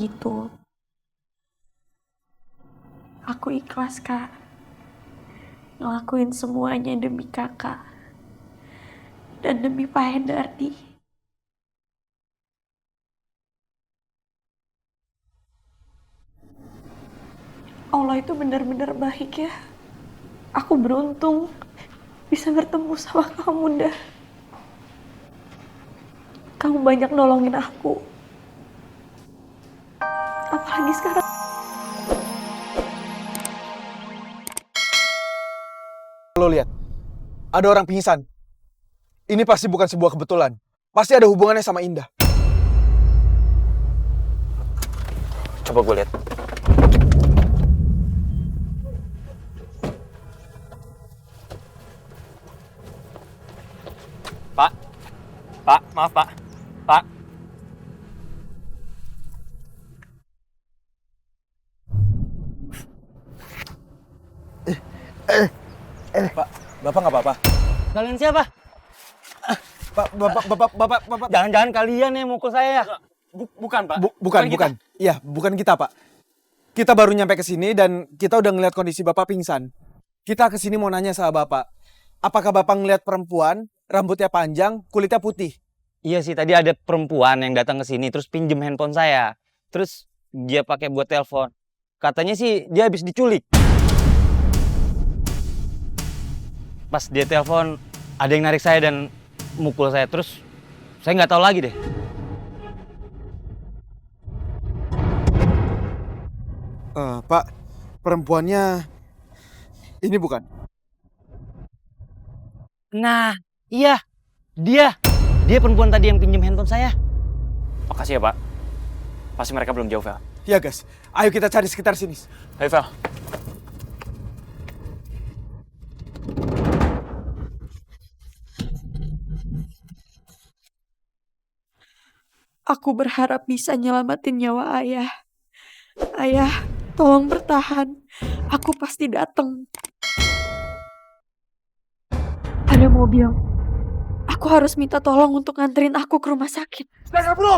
gitu. Aku ikhlas, Kak. Ngelakuin semuanya demi kakak. Dan demi Pak Hendardi. Allah itu benar-benar baik ya. Aku beruntung bisa bertemu sama kamu, dah. Kamu banyak nolongin aku. Apalagi sekarang. Lo lihat, ada orang pingsan. Ini pasti bukan sebuah kebetulan. Pasti ada hubungannya sama Indah. Coba gue lihat. Pak, maaf Pak. Pak. Pak, Bapak nggak apa-apa? Kalian siapa? Bapak. Jangan-jangan kalian yang mukul saya ya? Bukan Pak. Bukan. Iya, bukan kita, Pak. Kita baru nyampe ke sini dan kita udah ngeliat kondisi Bapak pingsan. Kita ke sini mau nanya sama Bapak. Apakah Bapak ngeliat perempuan, rambutnya panjang, kulitnya putih? Iya sih, tadi ada perempuan yang datang ke sini terus pinjem handphone saya. Terus dia pakai buat telepon. Katanya sih dia habis diculik. Pas dia telepon, ada yang narik saya dan mukul saya. Terus saya nggak tahu lagi deh. Pak, perempuannya ini bukan? Nah, iya, dia perempuan tadi yang pinjem handphone saya. Makasih ya Pak. Pasti mereka belum jauh, Vel. Iya, guys. Ayo kita cari sekitar sini. Ayo, Vel. Aku berharap bisa nyelamatin nyawa ayah. Ayah, tolong bertahan. Aku pasti datang. Ada mobil. Aku harus minta tolong untuk nganterin aku ke rumah sakit. Stand up, bro!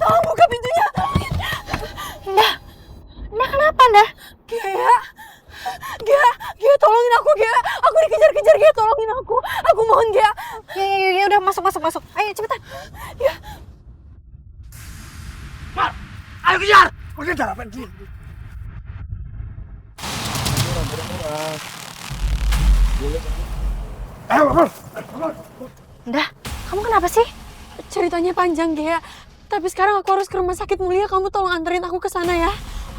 Tolong buka pintunya. Nah, kenapa, Nah? Gia, tolongin aku, Gia. Aku dikejar-kejar, Gia, tolongin aku. Aku mohon, Gia. Ya, udah masuk. Ayo, cepetan. Ya. Mar, ayo kejar! Oke, harapan dia. Ayo, Mar. Dah, kamu kenapa sih? Ceritanya panjang, Gia. Tapi sekarang aku harus ke rumah sakit Mulia. Kamu tolong anterin aku ke sana ya.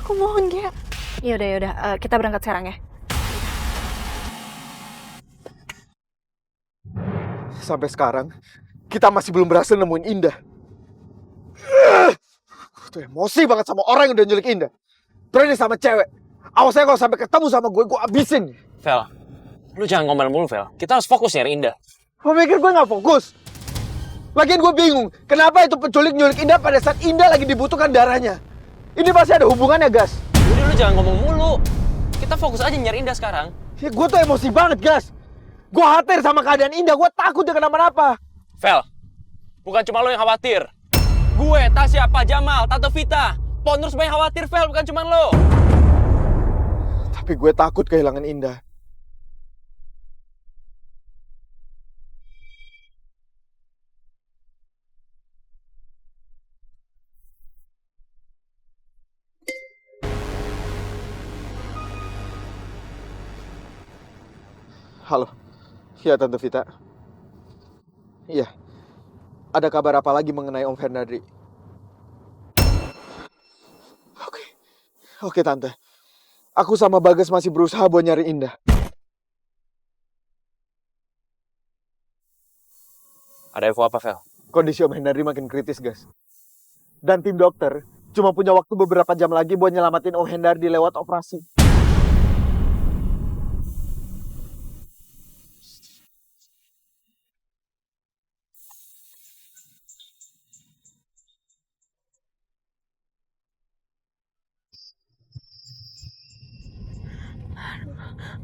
Aku mohon, Gia. Yaudah. Kita berangkat sekarang ya. Sampai sekarang, kita masih belum berhasil nemuin Indah. Gue tuh emosi banget sama orang yang udah nyulik Indah. Terus ini sama cewek. Awas saya kalau sampai ketemu sama gue abisin. Vel, lu jangan ngomel mulu, Vel. Kita harus fokus nyari Indah. Lo mikir gue gak fokus? Lagian gue bingung, kenapa itu penculik nyulik Indah pada saat Indah lagi dibutuhkan darahnya? Ini pasti ada hubungannya, Gas. Udah, lu jangan ngomong mulu. Kita fokus aja nyari Indah sekarang. Ya gue tuh emosi banget, Gas. Gue khawatir sama keadaan Indah, gue takut dia kenapa-napa. Vel, bukan cuma lo yang khawatir. Gue, Tasya, Pak Jamal, Tante Vita. Ponur semuanya khawatir, Vel, bukan cuma lo. Tapi gue takut kehilangan Indah. Halo. Iya, Tante Vita. Iya. Ada kabar apa lagi mengenai Om Fernandri? Oke, Tante. Aku sama Bagas masih berusaha buat nyari Indah. Ada info apa, Vel? Kondisi Om Fernandri makin kritis, Gas. Dan tim dokter cuma punya waktu beberapa jam lagi buat nyelamatin Om Hendardi lewat operasi.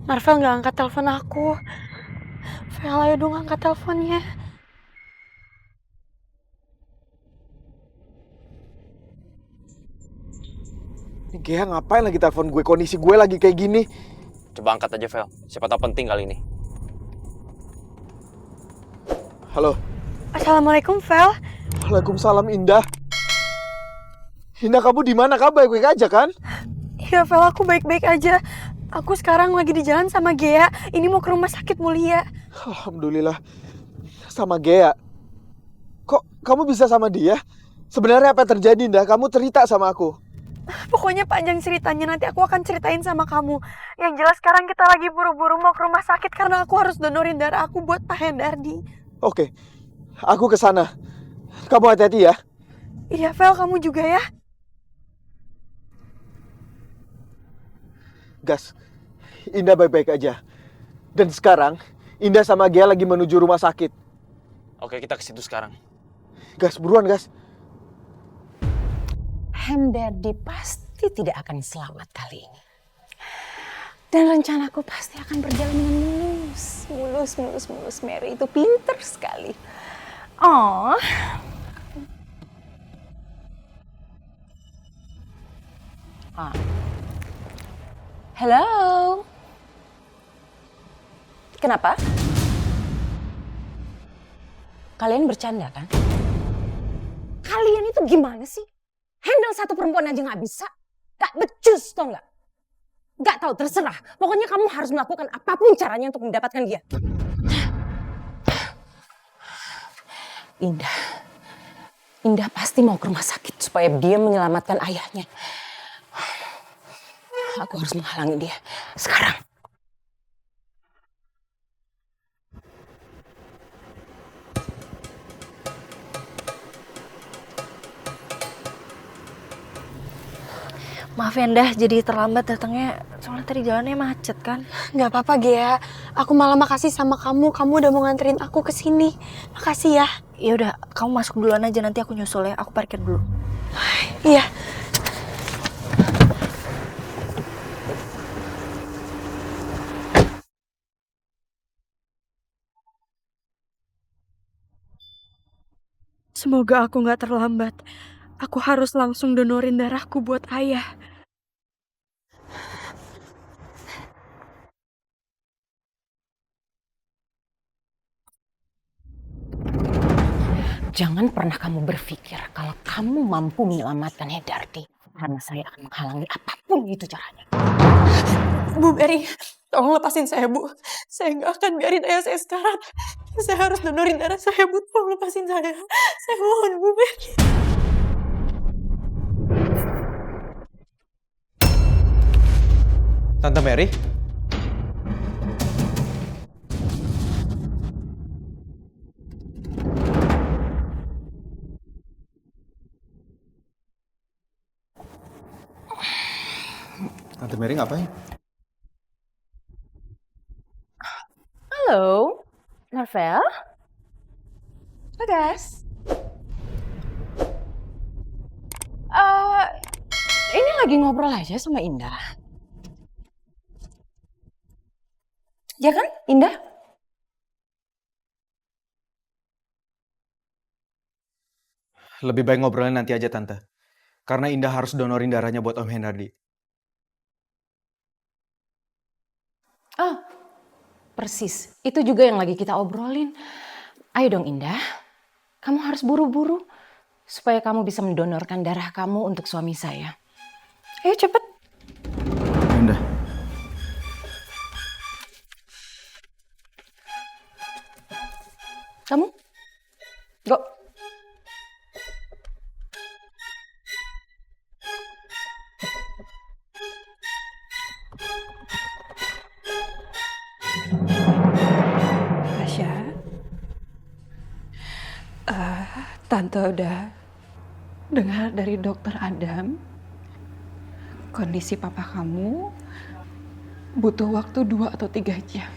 Marvel nggak angkat telepon aku. Vel, ayo dong angkat teleponnya. Ini Gea ngapain lagi telepon gue? Kondisi gue lagi kayak gini. Coba angkat aja, Vel. Siapa tahu penting kali ini. Halo. Assalamualaikum, Vel. Waalaikumsalam, Indah. Indah, kamu di mana? Kamu baik-baik aja kan? Iya, Vel, aku baik-baik aja. Aku sekarang lagi di jalan sama Gea. Ini mau ke rumah sakit Mulia. Alhamdulillah. Sama Gea. Kok kamu bisa sama dia? Sebenarnya apa yang terjadi, Indah? Kamu cerita sama aku. Pokoknya panjang ceritanya, nanti aku akan ceritain sama kamu. Yang jelas sekarang kita lagi buru-buru mau ke rumah sakit karena aku harus donorin darah aku buat Pak Hendardi. Oke, aku ke sana. Kamu hati-hati ya. Iya, Vel, kamu juga ya. Gas, Indah baik-baik aja. Dan sekarang, Indah sama Gea lagi menuju rumah sakit. Oke, kita ke situ sekarang. Gas, buruan, Gas. Hendardi pasti tidak akan selamat kali ini. Dan rencanaku pasti akan berjalan dengan mulus. Mulus. Mary itu pinter sekali. Oh. Hello. Kenapa? Kalian bercanda kan? Kalian itu gimana sih? Handle satu perempuan aja nggak bisa. Gak becus, tau nggak? Gak tahu, terserah. Pokoknya kamu harus melakukan apapun caranya untuk mendapatkan dia. Indah pasti mau ke rumah sakit supaya dia menyelamatkan ayahnya. Aku harus menghalangi dia sekarang. Maaf ya, Ndah, jadi terlambat datangnya. Soalnya tadi jalannya macet kan. Nggak apa-apa, Gea. Aku malah makasih sama kamu. Kamu udah mau nganterin aku ke sini. Makasih ya. Ya udah, kamu masuk duluan aja, nanti aku nyusul ya. Aku parkir dulu. Iya. Semoga aku nggak terlambat. Aku harus langsung donorin darahku buat ayah. Jangan pernah kamu berpikir kalau kamu mampu menyelamatkan Hendardi. Karena saya akan menghalangi apapun itu caranya. Bu Mary, tolong lepasin saya, Bu. Saya nggak akan biarin ayah saya sekarat. Saya harus donorin darah saya, Bu. Tolong lepasin saya. Saya mohon, Bu Mary. Tante Mary? Tante Mary ngapain? Halo, Marvel. Bagas. Ini lagi ngobrol aja sama Indah. Ya kan, Indah? Lebih baik ngobrolnya nanti aja, Tante. Karena Indah harus donorin darahnya buat Om Hendardi. Oh, persis. Itu juga yang lagi kita obrolin. Ayo dong Indah, kamu harus buru-buru supaya kamu bisa mendonorkan darah kamu untuk suami saya. Ayo cepet. Indah. Kamu? Go. Tasya, Tante udah dengar dari dokter Adam, kondisi papa kamu butuh waktu 2 atau 3 jam.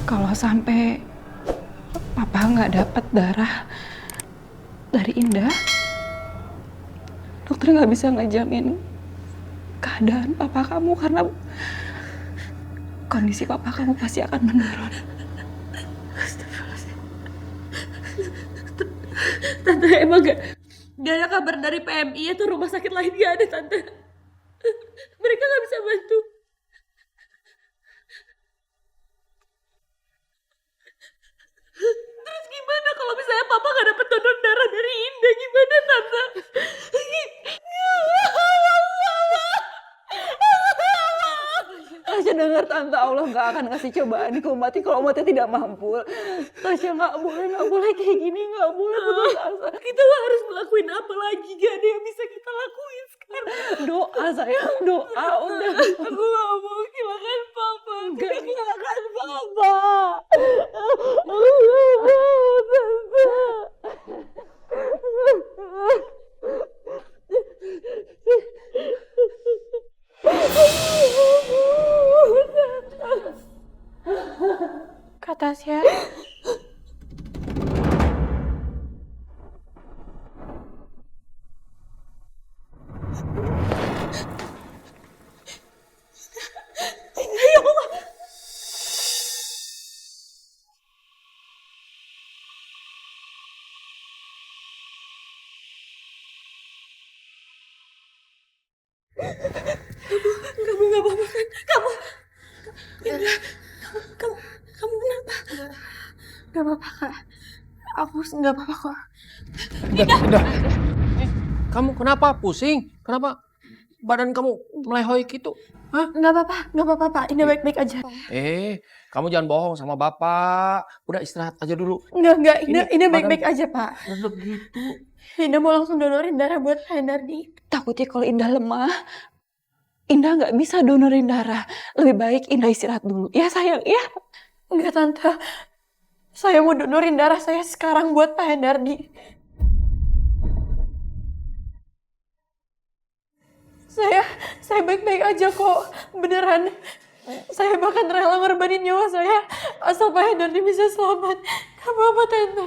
Kalau sampai papa nggak dapat darah dari Indah, dokter nggak bisa ngejamin keadaan papa kamu karena kondisi papa kamu pasti akan menurun. Tante emang gak ada kabar dari PMI atau rumah sakit lain, gak ada Tante. Mereka gak bisa bantu. Terus gimana kalau misalnya papa gak dapet donor darah dari Indah, gimana Tante? Tasya dengar Tante, Allah gak akan ngasih cobaan ke umatnya kalau umatnya tidak mampu. Tasya gak boleh kayak gini, gak boleh putus asa. Kita harus ngelakuin apa lagi? Gak ada yang bisa kita lakuin sekarang. Doa sayang, doa udah. Aku gak mau kehilangan papa. Aku gak kehilangan papa. Aku gak mau Tante. Kak Tasya. Kamu gak apa-apa kan? Kamu kenapa? Gak apa-apa Kak. Aku gak apa-apa kok. Indah. Kamu kenapa? Pusing? Kenapa badan kamu melehoi gitu? Hah? Gak apa-apa Pak. Ini baik-baik aja. Kamu jangan bohong sama bapak. Udah istirahat aja dulu. Enggak. Ini badan- baik-baik aja Pak. Redep gitu. Indah mau langsung donorin darah buat Kak Hendardi. Takutnya kalau Indah lemah, Indah nggak bisa donorin darah. Lebih baik Indah istirahat dulu. Ya sayang, ya. Enggak Tante. Saya mau donorin darah saya sekarang buat Pak Hendardi. Saya baik-baik aja kok. Beneran. Saya bahkan rela ngorbanin nyawa saya asal Pak Hendardi bisa selamat. Gak apa-apa Tante.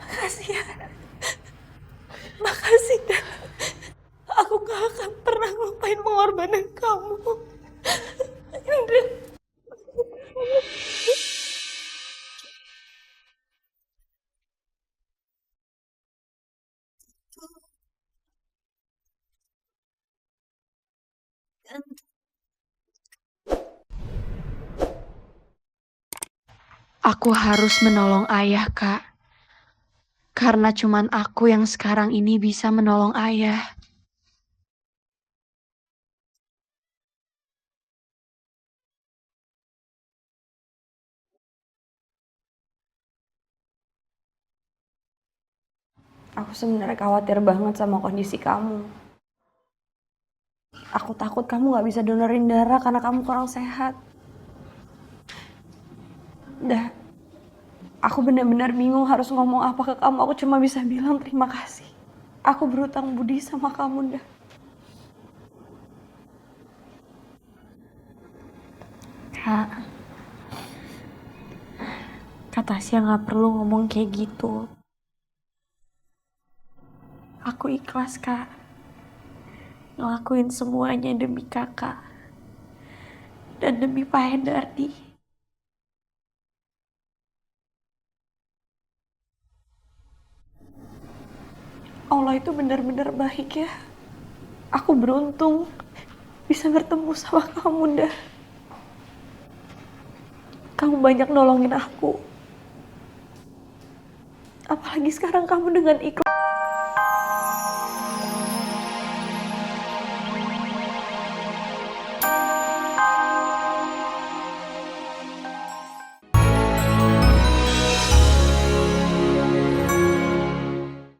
Makasih ya. Makasih dah. Aku gak akan pernah ngelupain pengorbanan kamu. Yaudah. Aku harus menolong ayah, Kak. Karena cuman aku yang sekarang ini bisa menolong ayah. Aku sebenarnya khawatir banget sama kondisi kamu. Aku takut kamu gak bisa donorin darah karena kamu kurang sehat. Dah, aku benar-benar bingung harus ngomong apa ke kamu. Aku cuma bisa bilang terima kasih. Aku berutang budi sama kamu, dah. Kak Tasya gak perlu ngomong kayak gitu. Aku ikhlas, Kak. Ngelakuin semuanya demi kakak. Dan demi Pak Hendardi. Allah itu benar-benar baik ya. Aku beruntung bisa bertemu sama kamu, dah. Kamu banyak nolongin aku. Apalagi sekarang kamu dengan ikhlas